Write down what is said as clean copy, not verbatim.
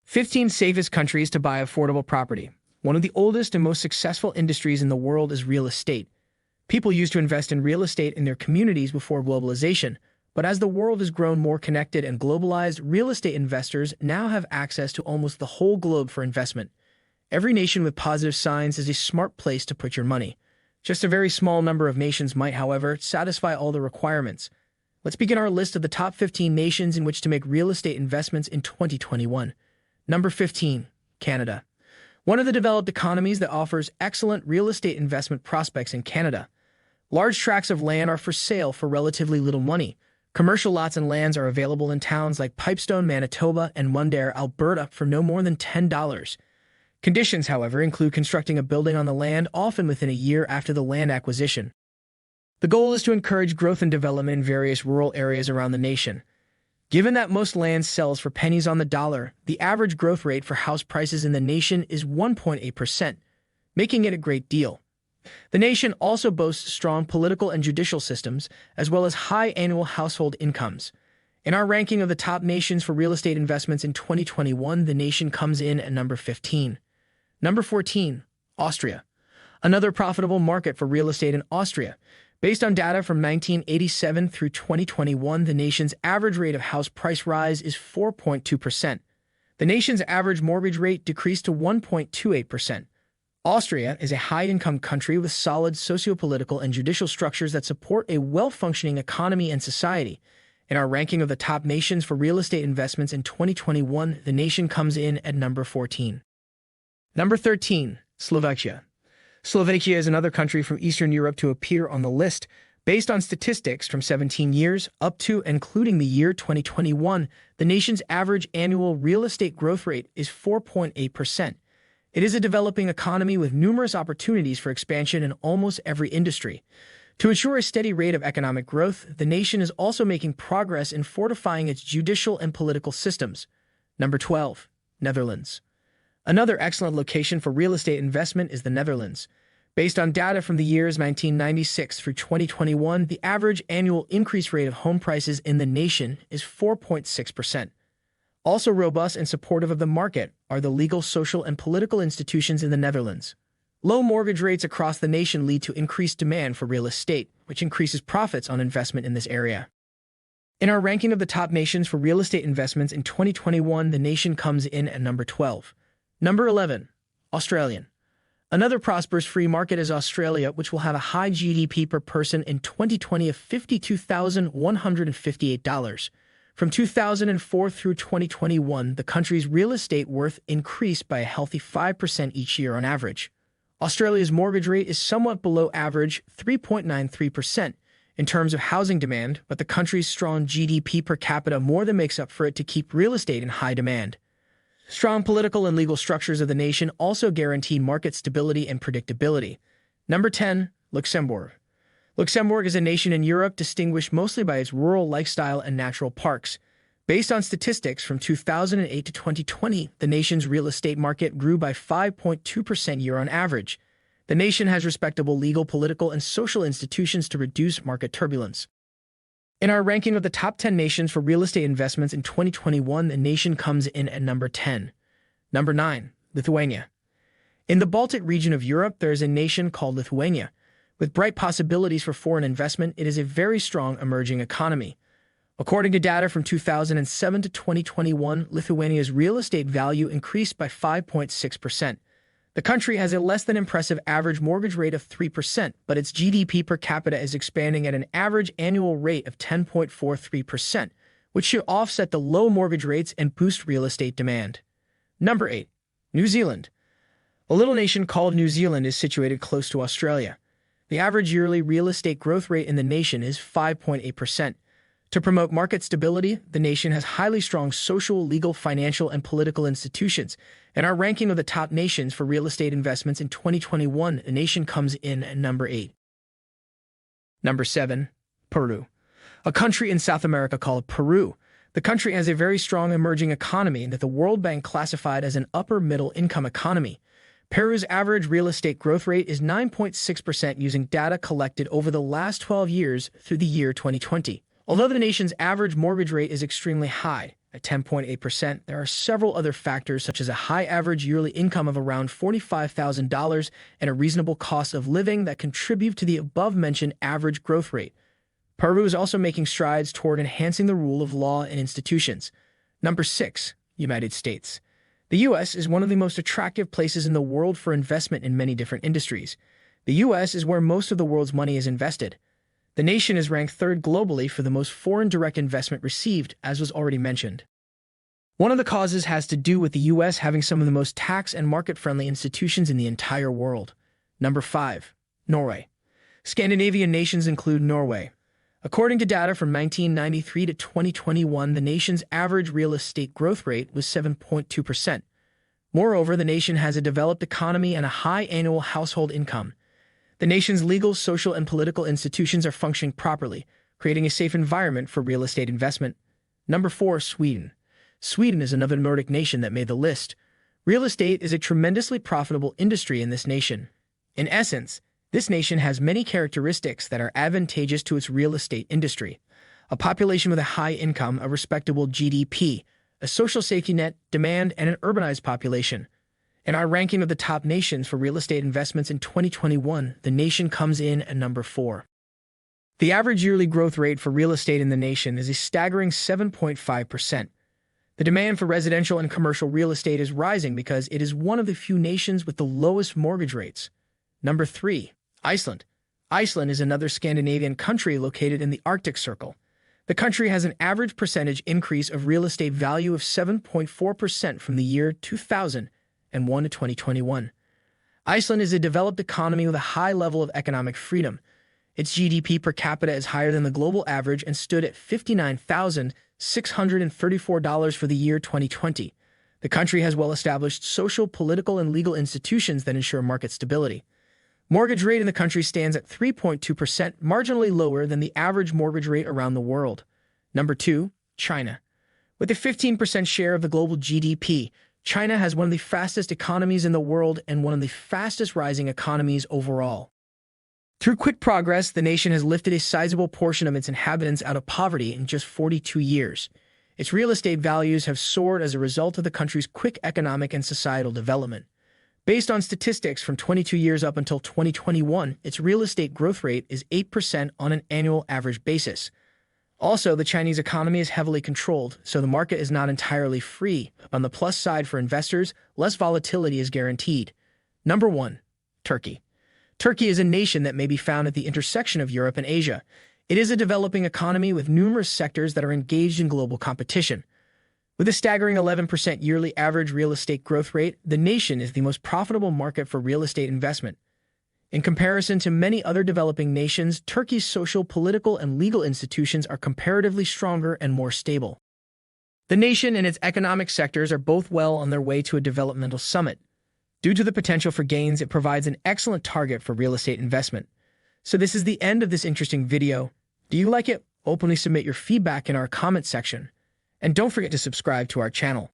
15 safest countries to buy affordable property. One of the oldest and most successful industries in the world is real estate. People used to invest in real estate in their communities before globalization, but as the world has grown more connected and globalized, real estate investors now have access to almost the whole globe for investment. Every nation with positive signs is a smart place to put your money. Just a very small number of nations might, however, satisfy all the requirements. Let's begin our list of the top 15 nations in which to make real estate investments in 2021. Number 15, Canada. One of the developed economies that offers excellent real estate investment prospects in Canada. Large tracts of land are for sale for relatively little money. Commercial lots and lands are available in towns like Pipestone, Manitoba, and Mundare, Alberta for no more than $10. Conditions, however, include constructing a building on the land often within a year after the land acquisition. The goal is to encourage growth and development in various rural areas around the nation. Given that most land sells for pennies on the dollar, the average growth rate for house prices in the nation is 1.8%, making it a great deal. The nation also boasts strong political and judicial systems, as well as high annual household incomes. In our ranking of the top nations for real estate investments in 2021, the nation comes in at number 15. Number 14, Austria. Another profitable market for real estate in Austria. Based on data from 1987 through 2021, the nation's average rate of house price rise is 4.2%. The nation's average mortgage rate decreased to 1.28%. Austria is a high-income country with solid socio-political and judicial structures that support a well-functioning economy and society. In our ranking of the top nations for real estate investments in 2021, the nation comes in at number 14. Number 13, Slovakia. Slovakia is another country from Eastern Europe to appear on the list. Based on statistics from 17 years up to and including the year 2021, the nation's average annual real estate growth rate is 4.8%. It is a developing economy with numerous opportunities for expansion in almost every industry. To ensure a steady rate of economic growth, the nation is also making progress in fortifying its judicial and political systems. Number 12, Netherlands. Another excellent location for real estate investment is the Netherlands. Based on data from the years 1996 through 2021, the average annual increase rate of home prices in the nation is 4.6%. Also robust and supportive of the market are the legal, social, and political institutions in the Netherlands. Low mortgage rates across the nation lead to increased demand for real estate, which increases profits on investment in this area. In our ranking of the top nations for real estate investments in 2021, the nation comes in at number 12. Number 11, Australian. Another prosperous free market is Australia, which will have a high GDP per person in 2020 of $52,158. From 2004 through 2021, the country's real estate worth increased by a healthy 5% each year on average. Australia's mortgage rate is somewhat below average, 3.93%, in terms of housing demand, but the country's strong GDP per capita more than makes up for it to keep real estate in high demand. Strong political and legal structures of the nation also guarantee market stability and predictability. Number 10, Luxembourg. Luxembourg is a nation in Europe distinguished mostly by its rural lifestyle and natural parks. Based on statistics from 2008 to 2020, the nation's real estate market grew by 5.2% year on average. The nation has respectable legal, political, and social institutions to reduce market turbulence. In our ranking of the top 10 nations for real estate investments in 2021, the nation comes in at number 10. Number 9, Lithuania. In the Baltic region of Europe, there is a nation called Lithuania. With bright possibilities for foreign investment, it is a very strong emerging economy. According to data from 2007 to 2021, Lithuania's real estate value increased by 5.6%. The country has a less than impressive average mortgage rate of 3%, but its GDP per capita is expanding at an average annual rate of 10.43%, which should offset the low mortgage rates and boost real estate demand. Number 8, New Zealand. A little nation called New Zealand is situated close to Australia. The average yearly real estate growth rate in the nation is 5.8%. To promote market stability, the nation has highly strong social, legal, financial, and political institutions. In our ranking of the top nations for real estate investments in 2021, the nation comes in at number 8. Number 7, Peru. A country in South America called Peru. The country has a very strong emerging economy that the World Bank classified as an upper middle income economy. Peru's average real estate growth rate is 9.6% using data collected over the last 12 years through the year 2020. Although the nation's average mortgage rate is extremely high, at 10.8%. There are several other factors such as a high average yearly income of around $45,000 and a reasonable cost of living that contribute to the above-mentioned average growth rate. Peru is also making strides toward enhancing the rule of law and institutions. Number 6. United States. The U.S. is one of the most attractive places in the world for investment in many different industries. The U.S. is where most of the world's money is invested. The nation is ranked third globally for the most foreign direct investment received, as was already mentioned. One of the causes has to do with the U.S. having some of the most tax and market-friendly institutions in the entire world. Number 5. Norway. Scandinavian nations include Norway. According to data from 1993 to 2021, the nation's average real estate growth rate was 7.2%. Moreover, the nation has a developed economy and a high annual household income. The nation's legal, social, and political institutions are functioning properly, creating a safe environment for real estate investment. Number 4. Sweden. Sweden is another Nordic nation that made the list. Real estate is a tremendously profitable industry in this nation. In essence, this nation has many characteristics that are advantageous to its real estate industry. A population with a high income, a respectable GDP, a social safety net, demand, and an urbanized population. In our ranking of the top nations for real estate investments in 2021, the nation comes in at number 4. The average yearly growth rate for real estate in the nation is a staggering 7.5%. The demand for residential and commercial real estate is rising because it is one of the few nations with the lowest mortgage rates. Number 3. Iceland. Iceland is another Scandinavian country located in the Arctic Circle. The country has an average percentage increase of real estate value of 7.4% from the year 2001 to 2021. Iceland is a developed economy with a high level of economic freedom. Its GDP per capita is higher than the global average and stood at $59,634 for the year 2020. The country has well-established social, political, and legal institutions that ensure market stability. Mortgage rate in the country stands at 3.2%, marginally lower than the average mortgage rate around the world. Number 2. China. With a 15% share of the global GDP, China has one of the fastest economies in the world and one of the fastest rising economies overall. Through quick progress, the nation has lifted a sizable portion of its inhabitants out of poverty in just 42 years. Its real estate values have soared as a result of the country's quick economic and societal development. Based on statistics from 22 years up until 2021, its real estate growth rate is 8% on an annual average basis. Also, the Chinese economy is heavily controlled, so the market is not entirely free. On the plus side for investors, less volatility is guaranteed. Number 1. Turkey. Turkey is a nation that may be found at the intersection of Europe and Asia. It is a developing economy with numerous sectors that are engaged in global competition. With a staggering 11% yearly average real estate growth rate, the nation is the most profitable market for real estate investment. In comparison to many other developing nations, Turkey's social, political, and legal institutions are comparatively stronger and more stable. The nation and its economic sectors are both well on their way to a developmental summit. Due to the potential for gains, it provides an excellent target for real estate investment. So this is the end of this interesting video. Do you like it? Openly submit your feedback in our comment section. And don't forget to subscribe to our channel.